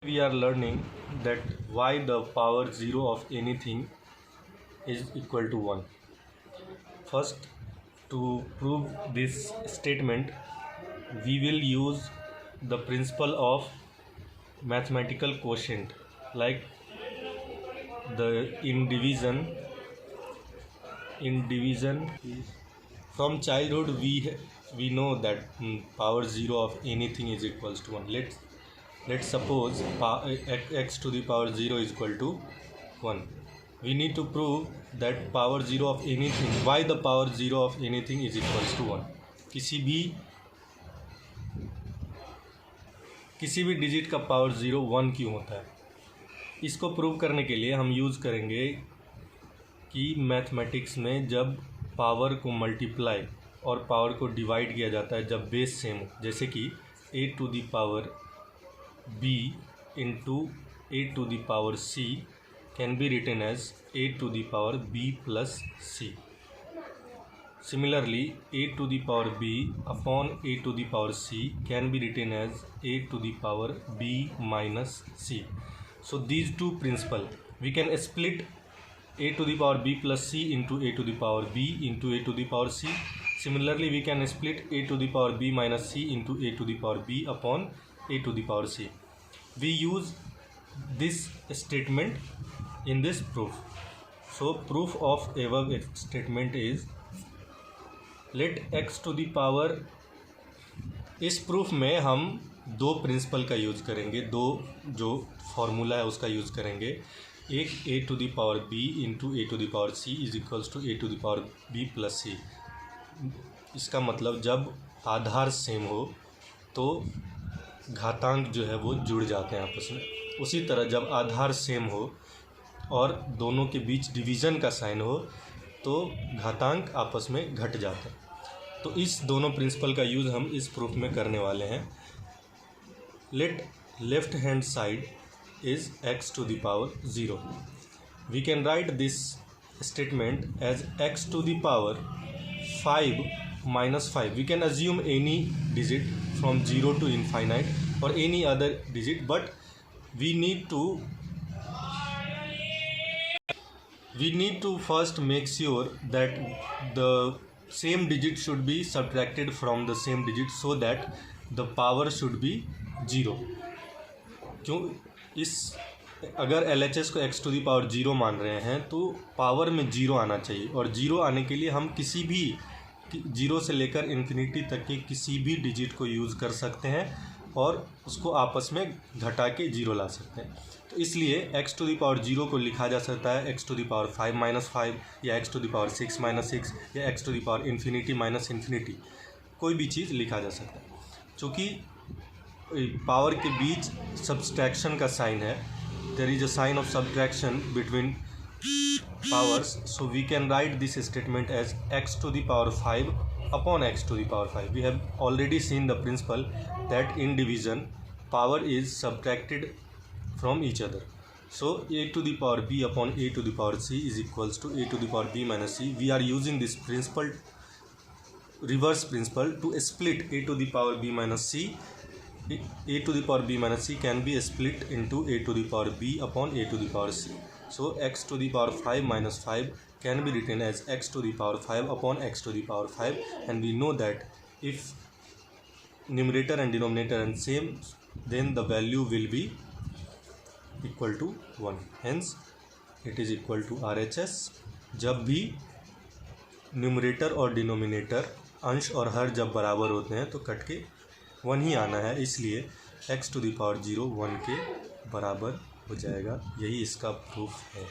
We are learning that why the power 0 of anything is equal to 1. First, to prove this statement, we will use the principle of mathematical quotient, like in division. From childhood we know that power 0 of anything is equals to 1. Let's suppose x to the power 0 is equal to 1. We need to prove that power 0 of anything, why the power 0 of anything is equals to 1. किसी भी digit का power 0 1 क्यों होता है, इसको prove करने के लिए हम यूज़ करेंगे कि मैथमेटिक्स में जब पावर को मल्टीप्लाई और पावर को डिवाइड किया जाता है जब बेस सेम हो, जैसे कि a to the power b into a to the power c can be written as a to the power b plus c. Similarly, a to the power b upon a to the power c can be written as a to the power b minus c. So these two principles, we can split a to the power b plus c into a to the power b into a to the power c. Similarly, we can split a to the power b minus c into a to the power b upon a to the power c. We use this statement in this proof. So proof of above statement is let x to the power. इस proof में हम दो principal का use करेंगे, दो जो formula है उसका यूज़ करेंगे. एक a to the power b into a to the power c is equals to a to the power b plus c. इसका मतलब जब आधार सेम हो तो घातांक जो है वो जुड़ जाते हैं आपस में. उसी तरह जब आधार सेम हो और दोनों के बीच डिवीज़न का साइन हो तो घातांक आपस में घट जाते हैं. तो इस दोनों प्रिंसिपल का यूज़ हम इस प्रूफ में करने वाले हैं. Let left hand side is x to the power 0. We can write this statement as x to the power 5 minus 5. We can assume any digit from 0 to infinite or any other digit, but we need to first make sure that the same digit should be subtracted from the same digit so that the power should be 0. क्यों अगर LHS को x to the power 0 मान रहे हैं तो power में 0 आना चाहिए, और 0 आने के लिए हम किसी भी 0 से लेकर इन्फिनिटी तक के किसी भी डिजिट को यूज़ कर सकते हैं और उसको आपस में घटा के 0 ला सकते हैं. तो इसलिए x टू द पावर 0 को लिखा जा सकता है x to the power 5 minus 5 या x to the power 6 minus 6 या x to the power infinity minus infinity, कोई भी चीज़ लिखा जा सकता है. चूँकि पावर के बीच सब्सट्रैक्शन का साइन है, there is a sign of subtraction between powers, so we can write this statement as x to the power 5 upon x to the power 5. We have already seen the principle that in division power is subtracted from each other. So a to the power b upon a to the power c is equals to a to the power b minus c. We are using this principle, reverse principle, to split a to the power b minus c. A to the power b minus c can be split into a to the power b upon a to the power c. So x to the power 5 minus 5 can be written as x to the power 5 upon x to the power 5, and we know that if numerator and denominator are same, then the value will be equal to 1. Hence it is equal to RHS. जब भी numerator और denominator अंश और हर जब बराबर होते हैं तो कट के 1 ही आना है, इसलिए x टू द पावर 0 1 के बराबर हो जाएगा. यही इसका प्रूफ है.